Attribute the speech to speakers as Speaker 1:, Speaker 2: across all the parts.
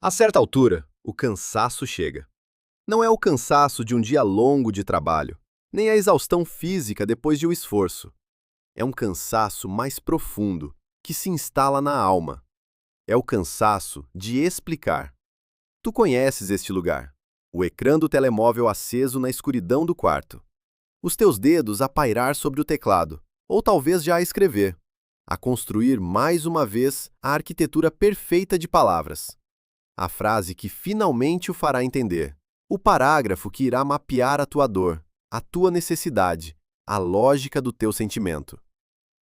Speaker 1: A certa altura, o cansaço chega. Não é o cansaço de um dia longo de trabalho, nem a exaustão física depois de um esforço. É um cansaço mais profundo, que se instala na alma. É o cansaço de explicar. Tu conheces este lugar. O ecrã do telemóvel aceso na escuridão do quarto. Os teus dedos a pairar sobre o teclado, ou talvez já a escrever. A construir mais uma vez a arquitetura perfeita de palavras. A frase que finalmente o fará entender. O parágrafo que irá mapear a tua dor, a tua necessidade, a lógica do teu sentimento.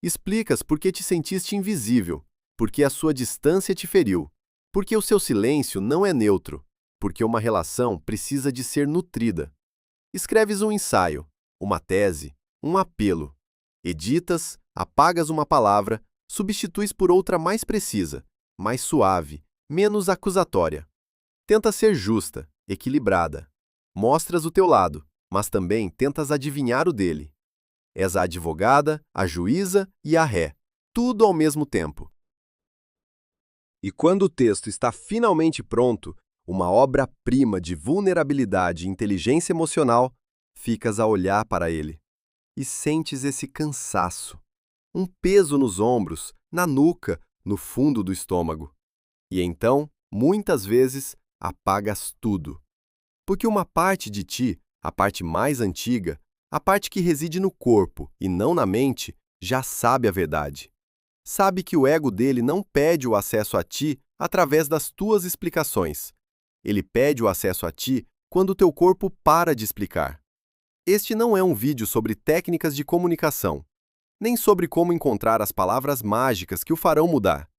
Speaker 1: Explicas por que te sentiste invisível, porque a sua distância te feriu, porque o seu silêncio não é neutro, porque uma relação precisa de ser nutrida. Escreves um ensaio, uma tese, um apelo. Editas, apagas uma palavra, substituis por outra mais precisa, mais suave, menos acusatória. Tenta ser justa, equilibrada. Mostras o teu lado, mas também tentas adivinhar o dele. És a advogada, a juíza e a ré, tudo ao mesmo tempo. E quando o texto está finalmente pronto, uma obra-prima de vulnerabilidade e inteligência emocional, ficas a olhar para ele. E sentes esse cansaço, um peso nos ombros, na nuca, no fundo do estômago. E então, muitas vezes, apagas tudo. Porque uma parte de ti, a parte mais antiga, a parte que reside no corpo e não na mente, já sabe a verdade. Sabe que o ego dele não pede o acesso a ti através das tuas explicações. Ele pede o acesso a ti quando o teu corpo para de explicar. Este não é um vídeo sobre técnicas de comunicação, nem sobre como encontrar as palavras mágicas que o farão mudar.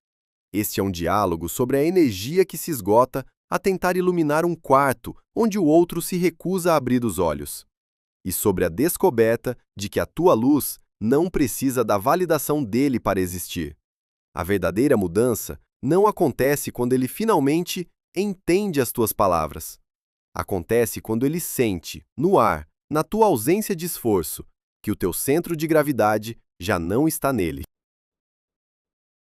Speaker 1: Este é um diálogo sobre a energia que se esgota a tentar iluminar um quarto onde o outro se recusa a abrir os olhos. E sobre a descoberta de que a tua luz não precisa da validação dele para existir. A verdadeira mudança não acontece quando ele finalmente entende as tuas palavras. Acontece quando ele sente, no ar, na tua ausência de esforço, que o teu centro de gravidade já não está nele.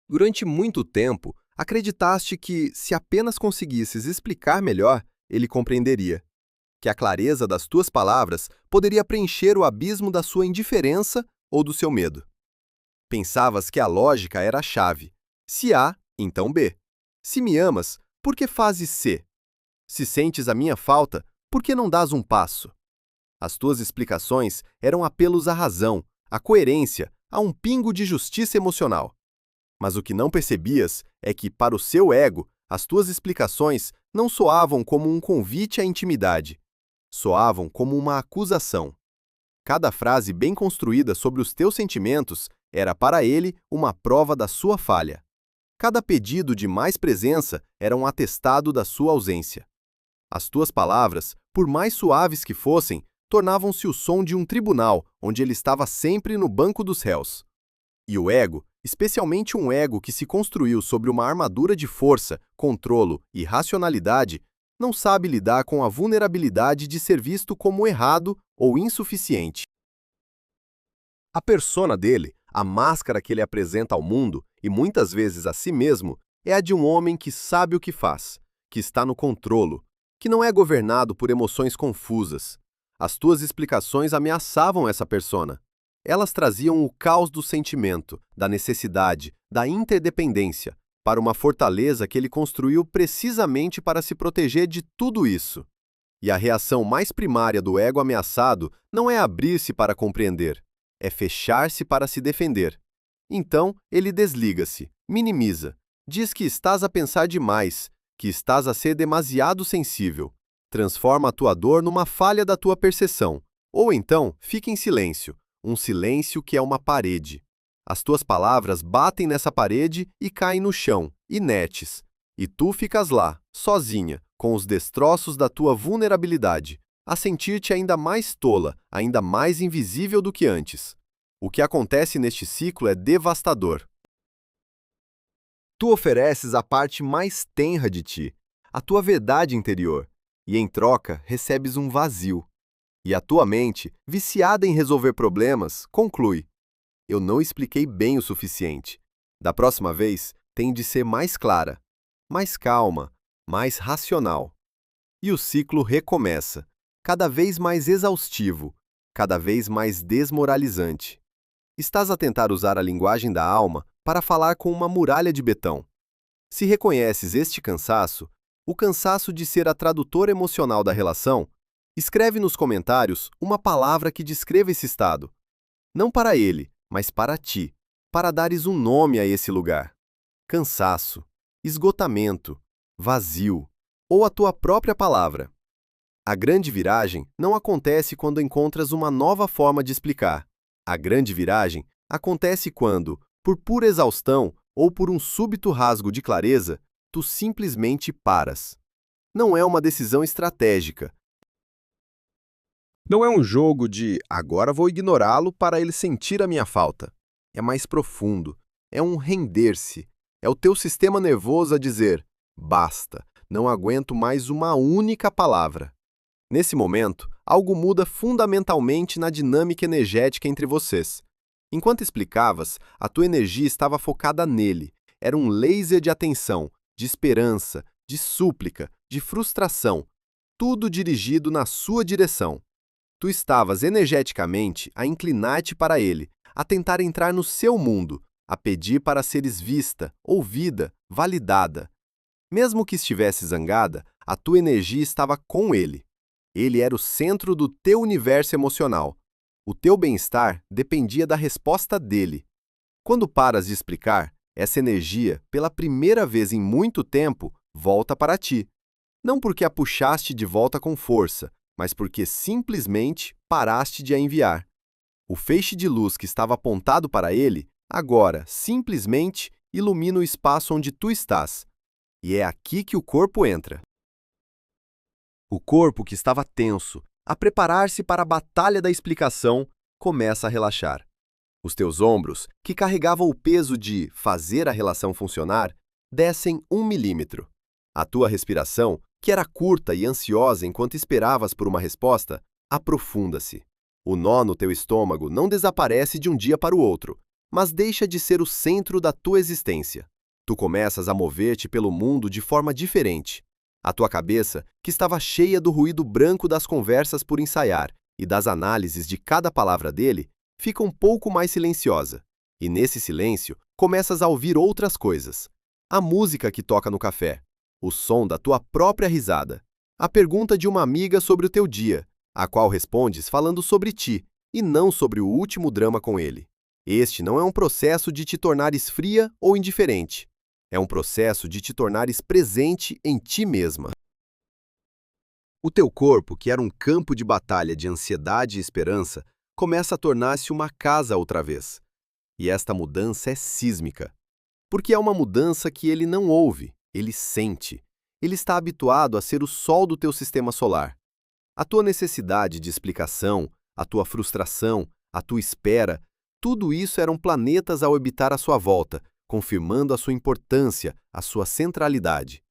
Speaker 1: Durante muito tempo, acreditaste que, se apenas conseguisses explicar melhor, ele compreenderia. Que a clareza das tuas palavras poderia preencher o abismo da sua indiferença ou do seu medo. Pensavas que a lógica era a chave. Se A, então B. Se me amas, por que fazes C? Se sentes a minha falta, por que não dás um passo? As tuas explicações eram apelos à razão, à coerência, a um pingo de justiça emocional. Mas o que não percebias é que, para o seu ego, as tuas explicações não soavam como um convite à intimidade. Soavam como uma acusação. Cada frase bem construída sobre os teus sentimentos era para ele uma prova da sua falha. Cada pedido de mais presença era um atestado da sua ausência. As tuas palavras, por mais suaves que fossem, tornavam-se o som de um tribunal onde ele estava sempre no banco dos réus. E o ego, especialmente um ego que se construiu sobre uma armadura de força, controlo e racionalidade, não sabe lidar com a vulnerabilidade de ser visto como errado ou insuficiente. A persona dele, a máscara que ele apresenta ao mundo e muitas vezes a si mesmo, é a de um homem que sabe o que faz, que está no controlo, que não é governado por emoções confusas. As tuas explicações ameaçavam essa persona. Elas traziam o caos do sentimento, da necessidade, da interdependência, para uma fortaleza que ele construiu precisamente para se proteger de tudo isso. E a reação mais primária do ego ameaçado não é abrir-se para compreender, é fechar-se para se defender. Então, ele desliga-se, minimiza, diz que estás a pensar demais, que estás a ser demasiado sensível. Transforma a tua dor numa falha da tua percepção, ou então fica em silêncio, um silêncio que é uma parede. As tuas palavras batem nessa parede e caem no chão, inertes, e tu ficas lá, sozinha, com os destroços da tua vulnerabilidade, a sentir-te ainda mais tola, ainda mais invisível do que antes. O que acontece neste ciclo é devastador. Tu ofereces a parte mais tenra de ti, a tua verdade interior, e em troca recebes um vazio. E a tua mente, viciada em resolver problemas, conclui: eu não expliquei bem o suficiente. Da próxima vez, tem de ser mais clara, mais calma, mais racional. E o ciclo recomeça, cada vez mais exaustivo, cada vez mais desmoralizante. Estás a tentar usar a linguagem da alma para falar com uma muralha de betão. Se reconheces este cansaço, o cansaço de ser a tradutora emocional da relação, escreve nos comentários uma palavra que descreva esse estado. Não para ele, mas para ti, para dares um nome a esse lugar. Cansaço, esgotamento, vazio, ou a tua própria palavra. A grande viragem não acontece quando encontras uma nova forma de explicar. A grande viragem acontece quando, por pura exaustão ou por um súbito rasgo de clareza, tu simplesmente paras. Não é uma decisão estratégica. Não é um jogo de agora vou ignorá-lo para ele sentir a minha falta. É mais profundo. É um render-se. É o teu sistema nervoso a dizer: basta, não aguento mais uma única palavra. Nesse momento, algo muda fundamentalmente na dinâmica energética entre vocês. Enquanto explicavas, a tua energia estava focada nele. Era um laser de atenção, de esperança, de súplica, de frustração, tudo dirigido na sua direção. Tu estavas energeticamente a inclinar-te para ele, a tentar entrar no seu mundo, a pedir para seres vista, ouvida, validada. Mesmo que estivesse zangada, a tua energia estava com ele. Ele era o centro do teu universo emocional. O teu bem-estar dependia da resposta dele. Quando paras de explicar, essa energia, pela primeira vez em muito tempo, volta para ti. Não porque a puxaste de volta com força, mas porque simplesmente paraste de a enviar. O feixe de luz que estava apontado para ele, agora, simplesmente, ilumina o espaço onde tu estás. E é aqui que o corpo entra. O corpo que estava tenso, a preparar-se para a batalha da explicação, começa a relaxar. Os teus ombros, que carregavam o peso de fazer a relação funcionar, descem 1 milímetro. A tua respiração, que era curta e ansiosa enquanto esperavas por uma resposta, aprofunda-se. O nó no teu estômago não desaparece de um dia para o outro, mas deixa de ser o centro da tua existência. Tu começas a mover-te pelo mundo de forma diferente. A tua cabeça, que estava cheia do ruído branco das conversas por ensaiar e das análises de cada palavra dele, fica um pouco mais silenciosa. E nesse silêncio, começas a ouvir outras coisas. A música que toca no café, o som da tua própria risada, a pergunta de uma amiga sobre o teu dia, a qual respondes falando sobre ti e não sobre o último drama com ele. Este não é um processo de te tornares fria ou indiferente. É um processo de te tornares presente em ti mesma. O teu corpo, que era um campo de batalha de ansiedade e esperança, começa a tornar-se uma casa outra vez. E esta mudança é sísmica. Porque é uma mudança que ele não ouve, ele sente. Ele está habituado a ser o sol do teu sistema solar. A tua necessidade de explicação, a tua frustração, a tua espera, tudo isso eram planetas a orbitar à sua volta, confirmando a sua importância, a sua centralidade.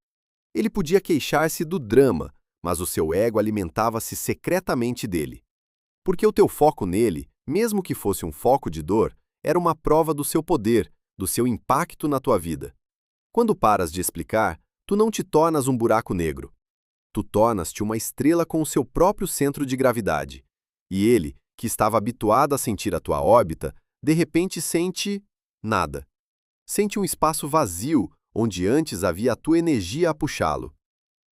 Speaker 1: Ele podia queixar-se do drama, mas o seu ego alimentava-se secretamente dele. Porque o teu foco nele, mesmo que fosse um foco de dor, era uma prova do seu poder, do seu impacto na tua vida. Quando paras de explicar, tu não te tornas um buraco negro. Tu tornas-te uma estrela com o seu próprio centro de gravidade. E ele, que estava habituado a sentir a tua órbita, de repente sente nada. Sente um espaço vazio, onde antes havia a tua energia a puxá-lo.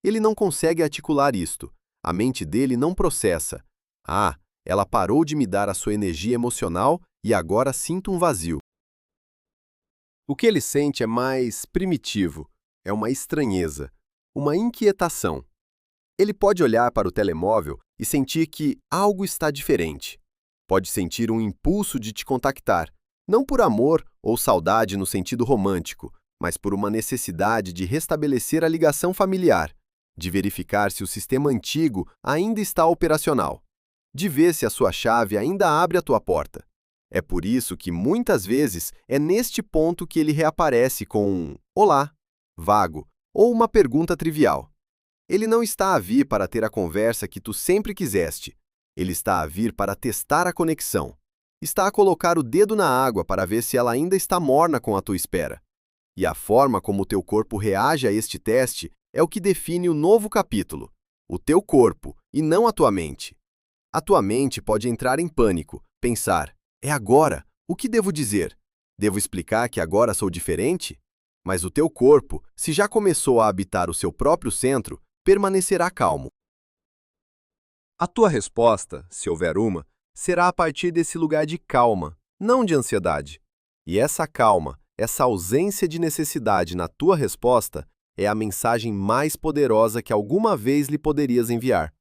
Speaker 1: Ele não consegue articular isto. A mente dele não processa. Ah, ela parou de me dar a sua energia emocional e agora sinto um vazio. O que ele sente é mais primitivo. É uma estranheza, uma inquietação. Ele pode olhar para o telemóvel e sentir que algo está diferente. Pode sentir um impulso de te contactar, não por amor ou saudade no sentido romântico, mas por uma necessidade de restabelecer a ligação familiar, de verificar se o sistema antigo ainda está operacional, de ver se a sua chave ainda abre a tua porta. É por isso que muitas vezes é neste ponto que ele reaparece com um olá, vago, ou uma pergunta trivial. Ele não está a vir para ter a conversa que tu sempre quiseste. Ele está a vir para testar a conexão. Está a colocar o dedo na água para ver se ela ainda está morna com a tua espera. E a forma como o teu corpo reage a este teste é o que define o novo capítulo, o teu corpo e não a tua mente. A tua mente pode entrar em pânico, pensar: é agora, o que devo dizer? Devo explicar que agora sou diferente? Mas o teu corpo, se já começou a habitar o seu próprio centro, permanecerá calmo. A tua resposta, se houver uma, será a partir desse lugar de calma, não de ansiedade. E essa calma, essa ausência de necessidade na tua resposta, é a mensagem mais poderosa que alguma vez lhe poderias enviar.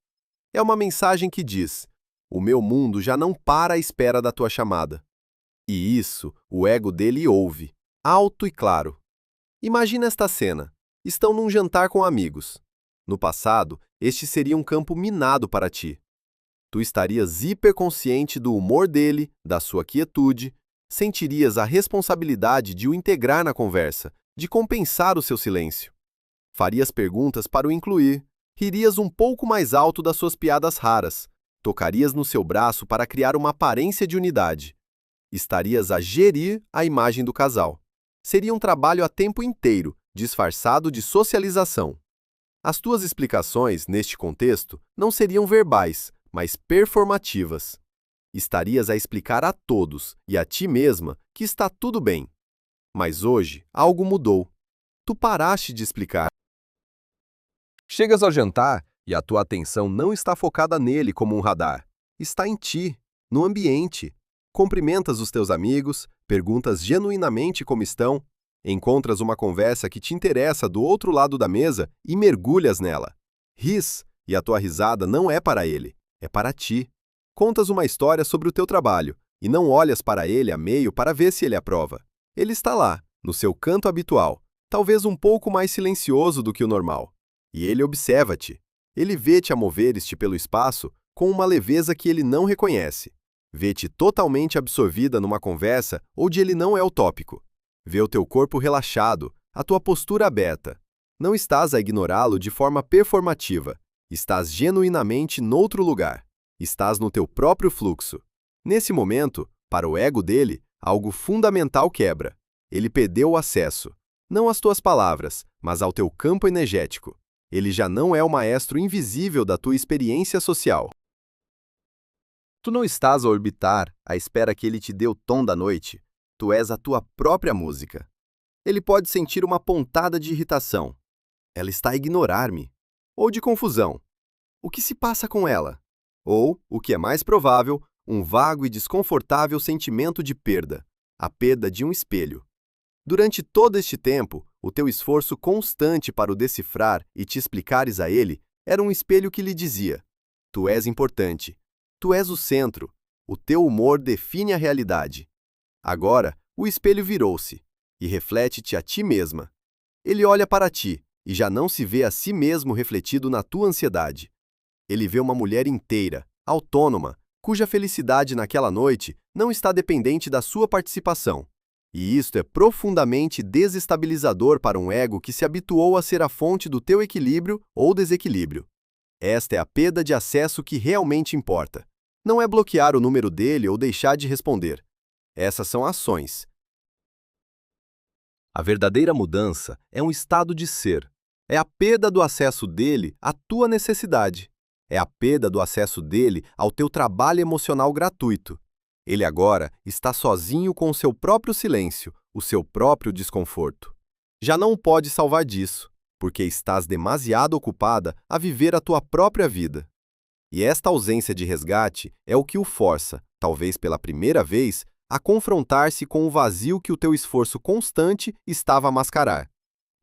Speaker 1: É uma mensagem que diz: o meu mundo já não para à espera da tua chamada. E isso o ego dele ouve, alto e claro. Imagina esta cena. Estão num jantar com amigos. No passado, este seria um campo minado para ti. Tu estarias hiperconsciente do humor dele, da sua quietude, sentirias a responsabilidade de o integrar na conversa, de compensar o seu silêncio. Farias perguntas para o incluir, ririas um pouco mais alto das suas piadas raras, tocarias no seu braço para criar uma aparência de unidade. Estarias a gerir a imagem do casal. Seria um trabalho a tempo inteiro, disfarçado de socialização. As tuas explicações, neste contexto, não seriam verbais, mas performativas. Estarias a explicar a todos e a ti mesma que está tudo bem. Mas hoje, algo mudou. Tu paraste de explicar. Chegas ao jantar e a tua atenção não está focada nele como um radar. Está em ti, no ambiente. Cumprimentas os teus amigos, perguntas genuinamente como estão, encontras uma conversa que te interessa do outro lado da mesa e mergulhas nela. Ris, e a tua risada não é para ele, é para ti. Contas uma história sobre o teu trabalho e não olhas para ele a meio para ver se ele aprova. Ele está lá, no seu canto habitual, talvez um pouco mais silencioso do que o normal. E ele observa-te. Ele vê-te a moveres-te pelo espaço com uma leveza que ele não reconhece. Vê-te totalmente absorvida numa conversa onde ele não é o tópico. Vê o teu corpo relaxado, a tua postura aberta. Não estás a ignorá-lo de forma performativa. Estás genuinamente noutro lugar. Estás no teu próprio fluxo. Nesse momento, para o ego dele, algo fundamental quebra. Ele perdeu o acesso, não às tuas palavras, mas ao teu campo energético. Ele já não é o maestro invisível da tua experiência social. Tu não estás a orbitar à espera que ele te dê o tom da noite. Tu és a tua própria música. Ele pode sentir uma pontada de irritação. Ela está a ignorar-me. Ou de confusão. O que se passa com ela? Ou, o que é mais provável, um vago e desconfortável sentimento de perda. A perda de um espelho. Durante todo este tempo, o teu esforço constante para o decifrar e te explicares a ele era um espelho que lhe dizia: tu és importante. Tu és o centro. O teu humor define a realidade. Agora, o espelho virou-se e reflete-te a ti mesma. Ele olha para ti e já não se vê a si mesmo refletido na tua ansiedade. Ele vê uma mulher inteira, autônoma, cuja felicidade naquela noite não está dependente da sua participação. E isto é profundamente desestabilizador para um ego que se habituou a ser a fonte do teu equilíbrio ou desequilíbrio. Esta é a perda de acesso que realmente importa. Não é bloquear o número dele ou deixar de responder. Essas são ações. A verdadeira mudança é um estado de ser. É a perda do acesso dele à tua necessidade. É a perda do acesso dele ao teu trabalho emocional gratuito. Ele agora está sozinho com o seu próprio silêncio, o seu próprio desconforto. Já não pode salvar disso, porque estás demasiado ocupada a viver a tua própria vida. E esta ausência de resgate é o que o força, talvez pela primeira vez, a confrontar-se com o vazio que o teu esforço constante estava a mascarar.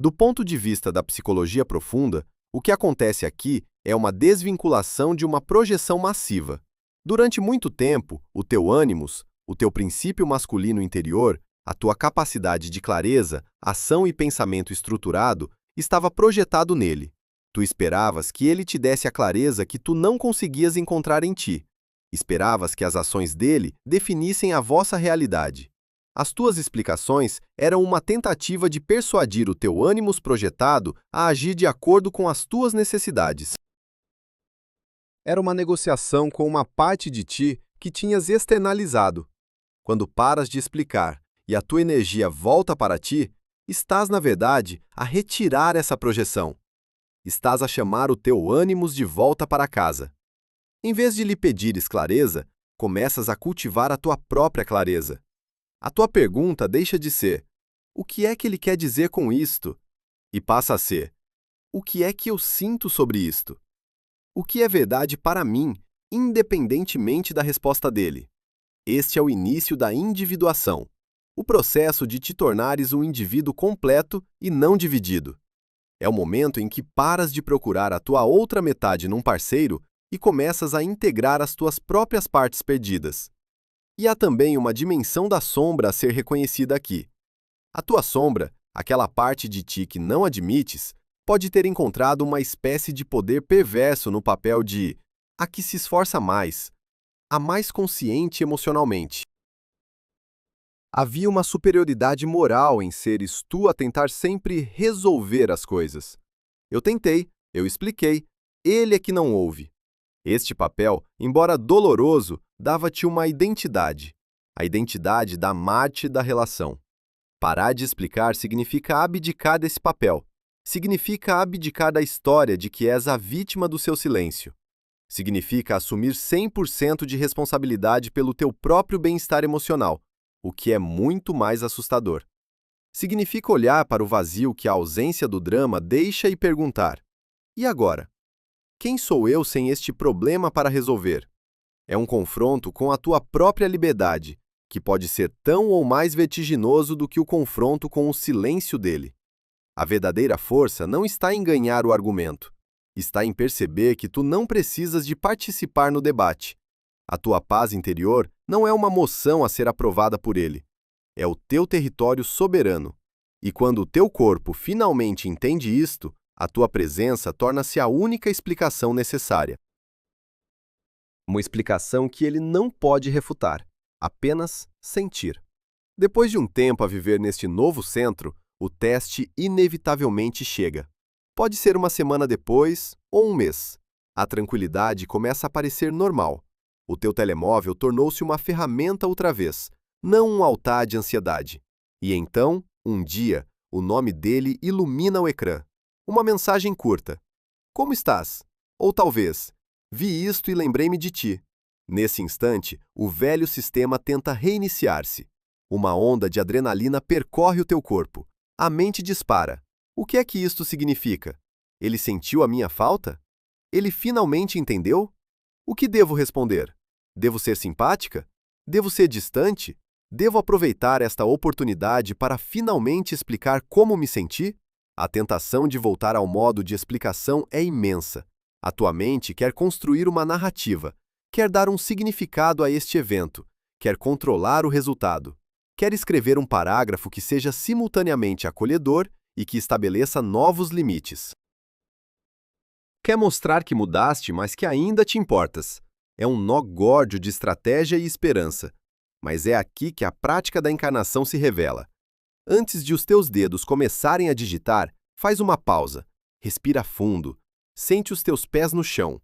Speaker 1: Do ponto de vista da psicologia profunda, o que acontece aqui é uma desvinculação de uma projeção massiva. Durante muito tempo, o teu ânimos, o teu princípio masculino interior, a tua capacidade de clareza, ação e pensamento estruturado estava projetado nele. Tu esperavas que ele te desse a clareza que tu não conseguias encontrar em ti. Esperavas que as ações dele definissem a vossa realidade. As tuas explicações eram uma tentativa de persuadir o teu ânimos projetado a agir de acordo com as tuas necessidades. Era uma negociação com uma parte de ti que tinhas externalizado. Quando paras de explicar e a tua energia volta para ti, estás, na verdade, a retirar essa projeção. Estás a chamar o teu ânimos de volta para casa. Em vez de lhe pedires clareza, começas a cultivar a tua própria clareza. A tua pergunta deixa de ser: o que é que ele quer dizer com isto? E passa a ser: o que é que eu sinto sobre isto? O que é verdade para mim, independentemente da resposta dele? Este é o início da individuação, o processo de te tornares um indivíduo completo e não dividido. É o momento em que paras de procurar a tua outra metade num parceiro e começas a integrar as tuas próprias partes perdidas. E há também uma dimensão da sombra a ser reconhecida aqui. A tua sombra, aquela parte de ti que não admites, pode ter encontrado uma espécie de poder perverso no papel de a que se esforça mais, a mais consciente emocionalmente. Havia uma superioridade moral em seres tu a tentar sempre resolver as coisas. Eu tentei, eu expliquei, ele é que não ouve. Este papel, embora doloroso, dava-te uma identidade, a identidade da Marte da relação. Parar de explicar significa abdicar desse papel. Significa abdicar da história de que és a vítima do seu silêncio. Significa assumir 100% de responsabilidade pelo teu próprio bem-estar emocional, o que é muito mais assustador. Significa olhar para o vazio que a ausência do drama deixa e perguntar: e agora? Quem sou eu sem este problema para resolver? É um confronto com a tua própria liberdade, que pode ser tão ou mais vertiginoso do que o confronto com o silêncio dele. A verdadeira força não está em ganhar o argumento, está em perceber que tu não precisas de participar no debate. A tua paz interior não é uma moção a ser aprovada por ele. É o teu território soberano. E quando o teu corpo finalmente entende isto, a tua presença torna-se a única explicação necessária. Uma explicação que ele não pode refutar, apenas sentir. Depois de um tempo a viver neste novo centro, o teste inevitavelmente chega. Pode ser uma semana depois ou um mês. A tranquilidade começa a parecer normal. O teu telemóvel tornou-se uma ferramenta outra vez, não um altar de ansiedade. E então, um dia, o nome dele ilumina o ecrã. Uma mensagem curta. Como estás? Ou talvez, vi isto e lembrei-me de ti. Nesse instante, o velho sistema tenta reiniciar-se. Uma onda de adrenalina percorre o teu corpo. A mente dispara. O que é que isto significa? Ele sentiu a minha falta? Ele finalmente entendeu? O que devo responder? Devo ser simpática? Devo ser distante? Devo aproveitar esta oportunidade para finalmente explicar como me senti? A tentação de voltar ao modo de explicação é imensa. A tua mente quer construir uma narrativa, quer dar um significado a este evento, quer controlar o resultado, quer escrever um parágrafo que seja simultaneamente acolhedor e que estabeleça novos limites. Quer mostrar que mudaste, mas que ainda te importas. É um nó górdio de estratégia e esperança. Mas é aqui que a prática da encarnação se revela. Antes de os teus dedos começarem a digitar, faz uma pausa. Respira fundo. Sente os teus pés no chão.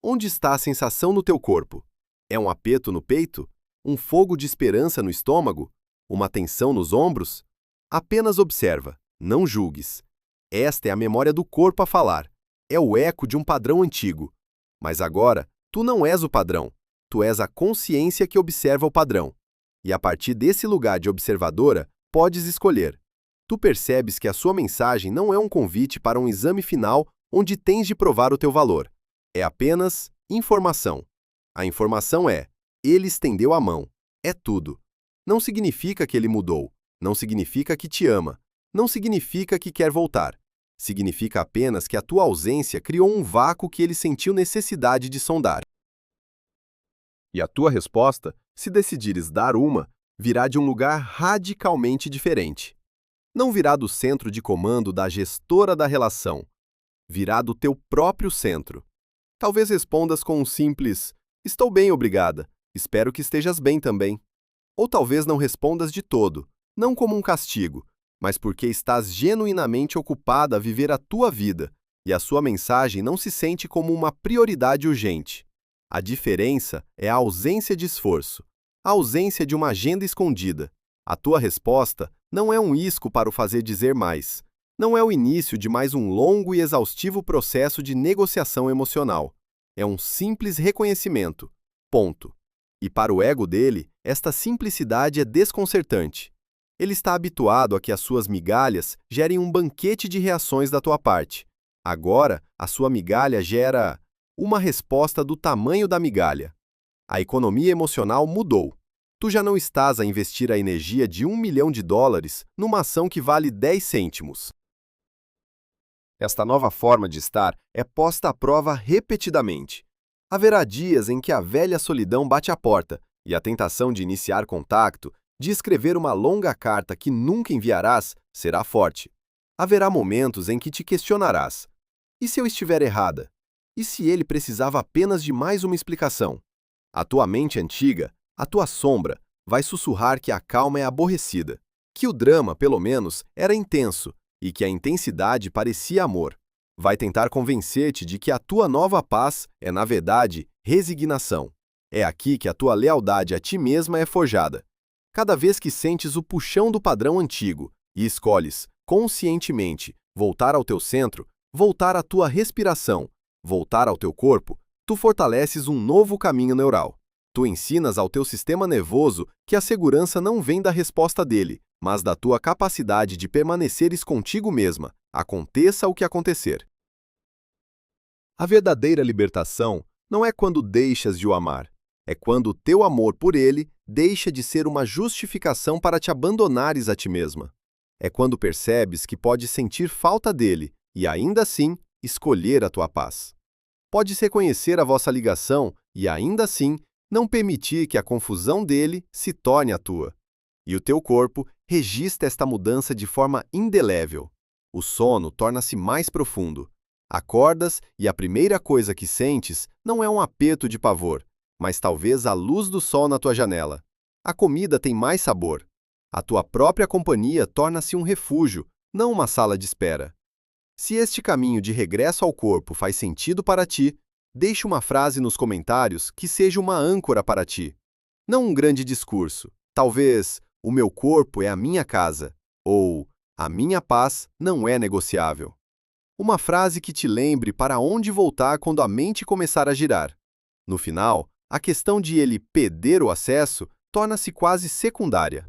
Speaker 1: Onde está a sensação no teu corpo? É um aperto no peito? Um fogo de esperança no estômago? Uma tensão nos ombros? Apenas observa, não julgues. Esta é a memória do corpo a falar. É o eco de um padrão antigo. Mas agora, tu não és o padrão. Tu és a consciência que observa o padrão. E a partir desse lugar de observadora, podes escolher. Tu percebes que a sua mensagem não é um convite para um exame final onde tens de provar o teu valor. É apenas informação. A informação é: ele estendeu a mão. É tudo. Não significa que ele mudou. Não significa que te ama. Não significa que quer voltar. Significa apenas que a tua ausência criou um vácuo que ele sentiu necessidade de sondar. E a tua resposta, se decidires dar uma, virá de um lugar radicalmente diferente. Não virá do centro de comando da gestora da relação. Virá do teu próprio centro. Talvez respondas com um simples: estou bem, obrigada. Espero que estejas bem também. Ou talvez não respondas de todo, não como um castigo, mas porque estás genuinamente ocupada a viver a tua vida e a sua mensagem não se sente como uma prioridade urgente. A diferença é a ausência de esforço, a ausência de uma agenda escondida. A tua resposta não é um isco para o fazer dizer mais. Não é o início de mais um longo e exaustivo processo de negociação emocional. É um simples reconhecimento. Ponto. E para o ego dele, esta simplicidade é desconcertante. Ele está habituado a que as suas migalhas gerem um banquete de reações da tua parte. Agora, a sua migalha gera uma resposta do tamanho da migalha. A economia emocional mudou. Tu já não estás a investir a energia de $1 milhão numa ação que vale 10 cêntimos. Esta nova forma de estar é posta à prova repetidamente. Haverá dias em que a velha solidão bate à porta e a tentação de iniciar contato, de escrever uma longa carta que nunca enviarás, será forte. Haverá momentos em que te questionarás. E se eu estiver errada? E se ele precisava apenas de mais uma explicação? A tua mente antiga, a tua sombra, vai sussurrar que a calma é aborrecida, que o drama, pelo menos, era intenso e que a intensidade parecia amor. Vai tentar convencer-te de que a tua nova paz é, na verdade, resignação. É aqui que a tua lealdade a ti mesma é forjada. Cada vez que sentes o puxão do padrão antigo e escolhes, conscientemente, voltar ao teu centro, voltar à tua respiração, voltar ao teu corpo, tu fortaleces um novo caminho neural. Tu ensinas ao teu sistema nervoso que a segurança não vem da resposta dele, mas da tua capacidade de permaneceres contigo mesma, aconteça o que acontecer. A verdadeira libertação não é quando deixas de o amar, é quando o teu amor por ele deixa de ser uma justificação para te abandonares a ti mesma. É quando percebes que podes sentir falta dele e, ainda assim, escolher a tua paz. Podes reconhecer a vossa ligação e, ainda assim, não permitir que a confusão dele se torne a tua. E o teu corpo registra esta mudança de forma indelével. O sono torna-se mais profundo. Acordas e a primeira coisa que sentes não é um aperto de pavor, mas talvez a luz do sol na tua janela. A comida tem mais sabor. A tua própria companhia torna-se um refúgio, não uma sala de espera. Se este caminho de regresso ao corpo faz sentido para ti, deixe uma frase nos comentários que seja uma âncora para ti. Não um grande discurso. Talvez, o meu corpo é a minha casa, ou a minha paz não é negociável. Uma frase que te lembre para onde voltar quando a mente começar a girar. No final, a questão de ele perder o acesso torna-se quase secundária.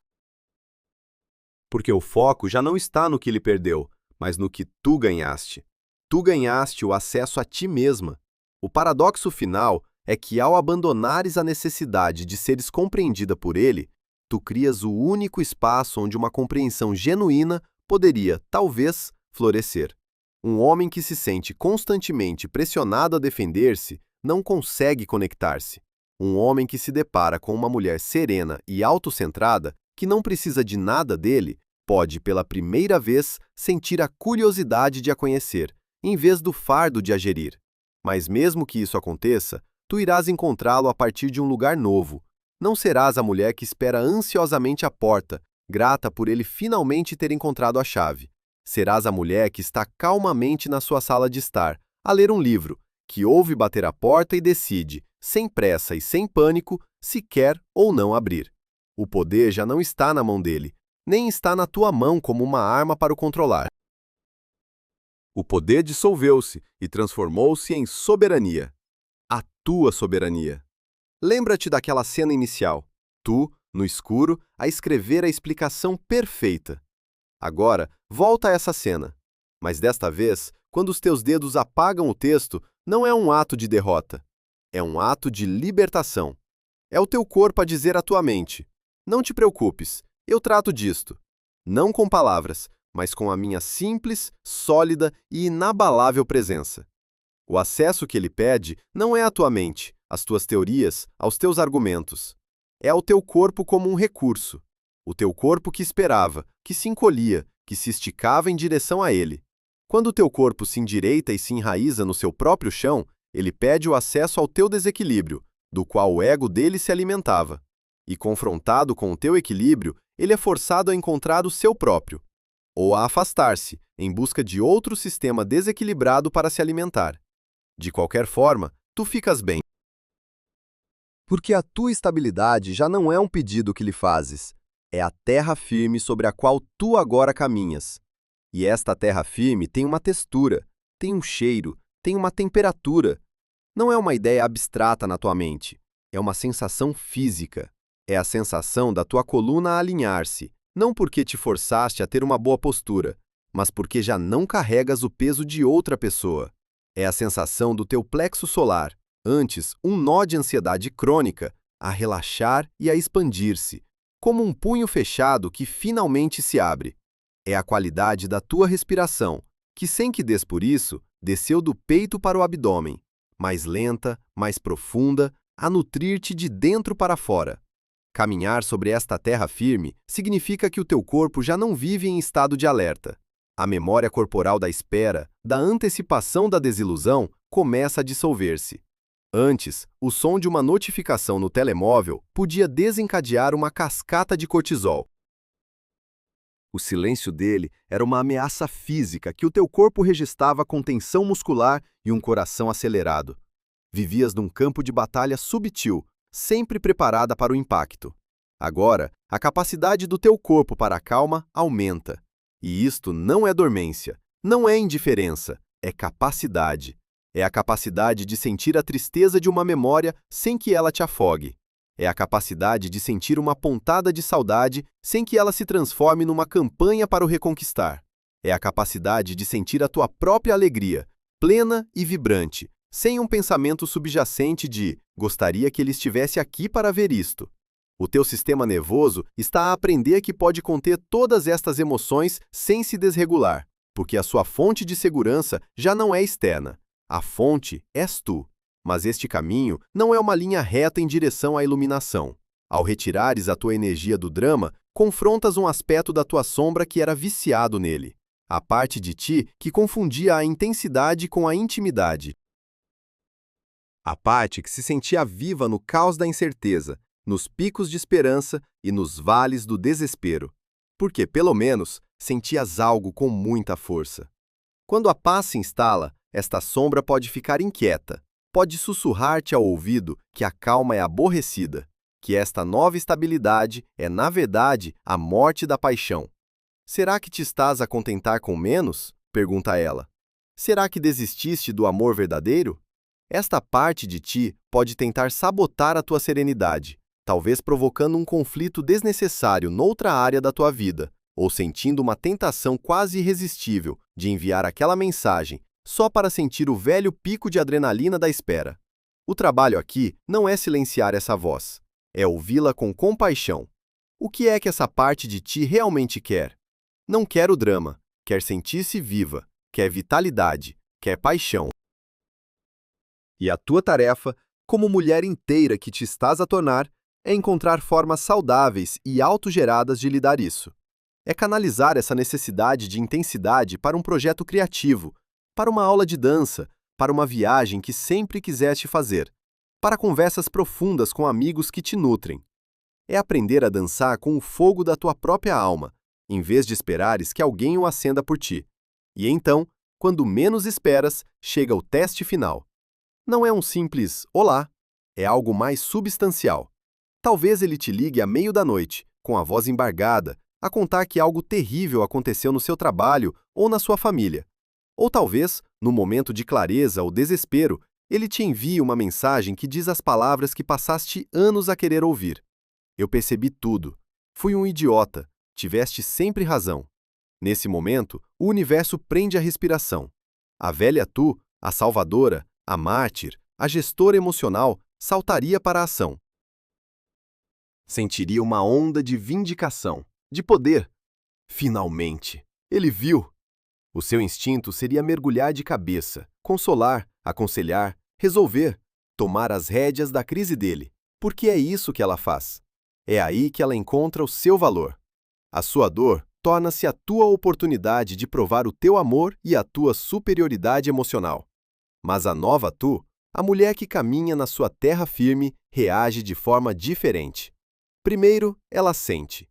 Speaker 1: Porque o foco já não está no que ele perdeu, mas no que tu ganhaste. Tu ganhaste o acesso a ti mesma. O paradoxo final é que, ao abandonares a necessidade de seres compreendida por ele, tu crias o único espaço onde uma compreensão genuína poderia, talvez, florescer. Um homem que se sente constantemente pressionado a defender-se não consegue conectar-se. Um homem que se depara com uma mulher serena e autocentrada, que não precisa de nada dele, pode, pela primeira vez, sentir a curiosidade de a conhecer, em vez do fardo de a gerir. Mas mesmo que isso aconteça, tu irás encontrá-lo a partir de um lugar novo. Não serás a mulher que espera ansiosamente à porta, grata por ele finalmente ter encontrado a chave. Serás a mulher que está calmamente na sua sala de estar, a ler um livro, que ouve bater a porta e decide, sem pressa e sem pânico, se quer ou não abrir. O poder já não está na mão dele, nem está na tua mão como uma arma para o controlar. O poder dissolveu-se e transformou-se em soberania. A tua soberania. Lembra-te daquela cena inicial. Tu, no escuro, a escrever a explicação perfeita. Agora, volta a essa cena. Mas desta vez, quando os teus dedos apagam o texto, não é um ato de derrota. É um ato de libertação. É o teu corpo a dizer à tua mente: não te preocupes, eu trato disto. Não com palavras, mas com a minha simples, sólida e inabalável presença. O acesso que ele pede não é à tua mente, às tuas teorias, aos teus argumentos. É ao teu corpo como um recurso. O teu corpo que esperava, que se encolhia, que se esticava em direção a ele. Quando o teu corpo se endireita e se enraiza no seu próprio chão, ele pede o acesso ao teu desequilíbrio, do qual o ego dele se alimentava. E confrontado com o teu equilíbrio, ele é forçado a encontrar o seu próprio, ou a afastar-se, em busca de outro sistema desequilibrado para se alimentar. De qualquer forma, tu ficas bem. Porque a tua estabilidade já não é um pedido que lhe fazes, é a terra firme sobre a qual tu agora caminhas. E esta terra firme tem uma textura, tem um cheiro, tem uma temperatura. Não é uma ideia abstrata na tua mente, é uma sensação física. É a sensação da tua coluna alinhar-se, não porque te forçaste a ter uma boa postura, mas porque já não carregas o peso de outra pessoa. É a sensação do teu plexo solar, antes um nó de ansiedade crônica, a relaxar e a expandir-se, como um punho fechado que finalmente se abre. É a qualidade da tua respiração, que sem que des por isso, desceu do peito para o abdômen, mais lenta, mais profunda, a nutrir-te de dentro para fora. Caminhar sobre esta terra firme significa que o teu corpo já não vive em estado de alerta. A memória corporal da espera, da antecipação da desilusão, começa a dissolver-se. Antes, o som de uma notificação no telemóvel podia desencadear uma cascata de cortisol. O silêncio dele era uma ameaça física que o teu corpo registrava com tensão muscular e um coração acelerado. Vivias num campo de batalha subtil, sempre preparada para o impacto. Agora, a capacidade do teu corpo para a calma aumenta. E isto não é dormência, não é indiferença, é capacidade. É a capacidade de sentir a tristeza de uma memória sem que ela te afogue. É a capacidade de sentir uma pontada de saudade sem que ela se transforme numa campanha para o reconquistar. É a capacidade de sentir a tua própria alegria, plena e vibrante, sem um pensamento subjacente de gostaria que ele estivesse aqui para ver isto. O teu sistema nervoso está a aprender que pode conter todas estas emoções sem se desregular, porque a sua fonte de segurança já não é externa. A fonte és tu. Mas este caminho não é uma linha reta em direção à iluminação. Ao retirares a tua energia do drama, confrontas um aspecto da tua sombra que era viciado nele. A parte de ti que confundia a intensidade com a intimidade. A parte que se sentia viva no caos da incerteza, nos picos de esperança e nos vales do desespero. Porque, pelo menos, sentias algo com muita força. Quando a paz se instala, esta sombra pode ficar inquieta. Pode sussurrar-te ao ouvido que a calma é aborrecida, que esta nova estabilidade é, na verdade, a morte da paixão. Será que te estás a contentar com menos? Pergunta ela. Será que desististe do amor verdadeiro? Esta parte de ti pode tentar sabotar a tua serenidade, talvez provocando um conflito desnecessário noutra área da tua vida, ou sentindo uma tentação quase irresistível de enviar aquela mensagem só para sentir o velho pico de adrenalina da espera. O trabalho aqui não é silenciar essa voz, é ouvi-la com compaixão. O que é que essa parte de ti realmente quer? Não quer o drama, quer sentir-se viva, quer vitalidade, quer paixão. E a tua tarefa, como mulher inteira que te estás a tornar, é encontrar formas saudáveis e autogeradas de lidar isso. É canalizar essa necessidade de intensidade para um projeto criativo, para uma aula de dança, para uma viagem que sempre quiseste fazer, para conversas profundas com amigos que te nutrem. É aprender a dançar com o fogo da tua própria alma, em vez de esperares que alguém o acenda por ti. E então, quando menos esperas, chega o teste final. Não é um simples olá, é algo mais substancial. Talvez ele te ligue à meio da noite, com a voz embargada, a contar que algo terrível aconteceu no seu trabalho ou na sua família. Ou talvez, no momento de clareza ou desespero, ele te envie uma mensagem que diz as palavras que passaste anos a querer ouvir. Eu percebi tudo. Fui um idiota. Tiveste sempre razão. Nesse momento, o universo prende a respiração. A velha tu, a salvadora, a mártir, a gestora emocional, saltaria para a ação. Sentiria uma onda de vindicação, de poder. Finalmente! Ele viu! O seu instinto seria mergulhar de cabeça, consolar, aconselhar, resolver, tomar as rédeas da crise dele, porque é isso que ela faz. É aí que ela encontra o seu valor. A sua dor torna-se a tua oportunidade de provar o teu amor e a tua superioridade emocional. Mas a nova tu, a mulher que caminha na sua terra firme, reage de forma diferente. Primeiro, ela sente.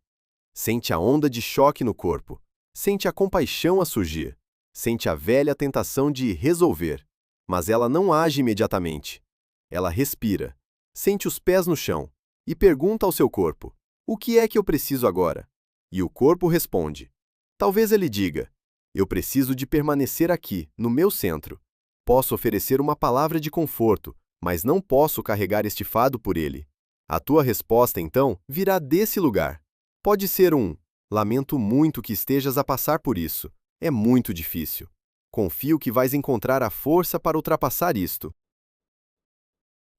Speaker 1: Sente a onda de choque no corpo. Sente a compaixão a surgir. Sente a velha tentação de resolver. Mas ela não age imediatamente. Ela respira. Sente os pés no chão. E pergunta ao seu corpo: o que é que eu preciso agora? E o corpo responde. Talvez ele diga: Eu preciso de permanecer aqui, no meu centro. Posso oferecer uma palavra de conforto, mas não posso carregar este fardo por ele. A tua resposta, então, virá desse lugar. Pode ser um: lamento muito que estejas a passar por isso. É muito difícil. Confio que vais encontrar a força para ultrapassar isto.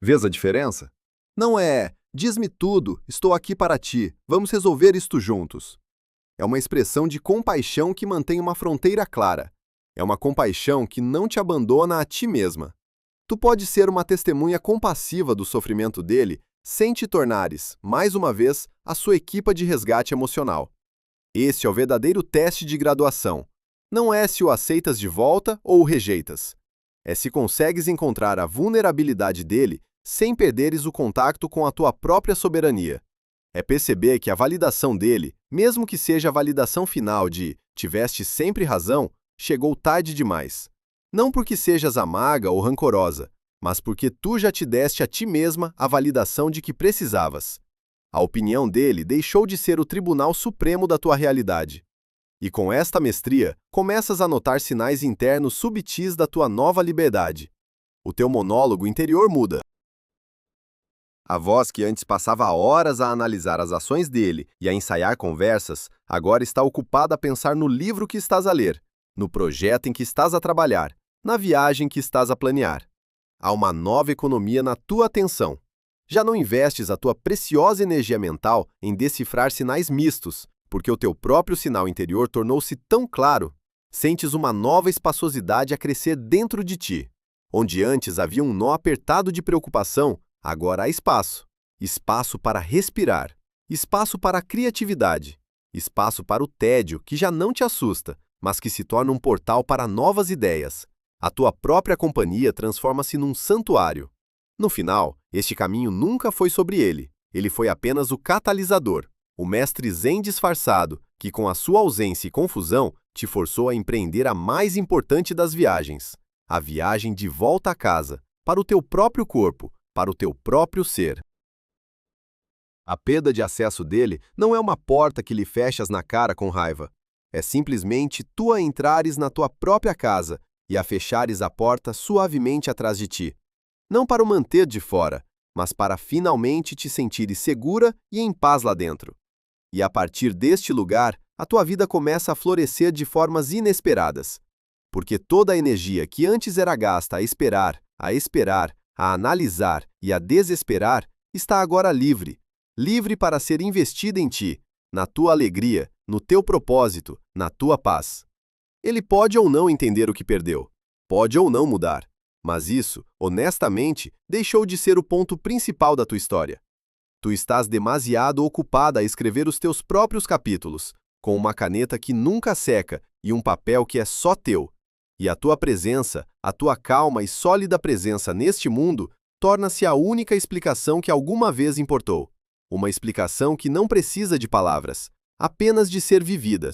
Speaker 1: Vês a diferença? Não é: diz-me tudo, estou aqui para ti, vamos resolver isto juntos. É uma expressão de compaixão que mantém uma fronteira clara. É uma compaixão que não te abandona a ti mesma. Tu podes ser uma testemunha compassiva do sofrimento dele sem te tornares, mais uma vez, a sua equipa de resgate emocional. Este é o verdadeiro teste de graduação. Não é se o aceitas de volta ou o rejeitas. É se consegues encontrar a vulnerabilidade dele sem perderes o contato com a tua própria soberania. É perceber que a validação dele, mesmo que seja a validação final de "tiveste sempre razão", chegou tarde demais. Não porque sejas amarga ou rancorosa, mas porque tu já te deste a ti mesma a validação de que precisavas. A opinião dele deixou de ser o tribunal supremo da tua realidade. E com esta mestria, começas a notar sinais internos subtis da tua nova liberdade. O teu monólogo interior muda. A voz que antes passava horas a analisar as ações dele e a ensaiar conversas, agora está ocupada a pensar no livro que estás a ler, no projeto em que estás a trabalhar, na viagem que estás a planear. Há uma nova economia na tua atenção. Já não investes a tua preciosa energia mental em decifrar sinais mistos, porque o teu próprio sinal interior tornou-se tão claro. Sentes uma nova espaçosidade a crescer dentro de ti. Onde antes havia um nó apertado de preocupação, agora há espaço. Espaço para respirar. Espaço para a criatividade. Espaço para o tédio, que já não te assusta, mas que se torna um portal para novas ideias. A tua própria companhia transforma-se num santuário. No final, este caminho nunca foi sobre ele. Ele foi apenas o catalisador, o mestre zen disfarçado, que com a sua ausência e confusão, te forçou a empreender a mais importante das viagens. A viagem de volta a casa, para o teu próprio corpo, para o teu próprio ser. A perda de acesso dele não é uma porta que lhe fechas na cara com raiva. É simplesmente tu a entrares na tua própria casa e a fechares a porta suavemente atrás de ti. Não para o manter de fora, mas para finalmente te sentires segura e em paz lá dentro. E a partir deste lugar, a tua vida começa a florescer de formas inesperadas. Porque toda a energia que antes era gasta a analisar e a desesperar, está agora livre. Livre para ser investida em ti, na tua alegria, no teu propósito, na tua paz. Ele pode ou não entender o que perdeu, pode ou não mudar, mas isso, honestamente, deixou de ser o ponto principal da tua história. Tu estás demasiado ocupada a escrever os teus próprios capítulos, com uma caneta que nunca seca e um papel que é só teu. E a tua presença, a tua calma e sólida presença neste mundo, torna-se a única explicação que alguma vez importou. Uma explicação que não precisa de palavras, apenas de ser vivida.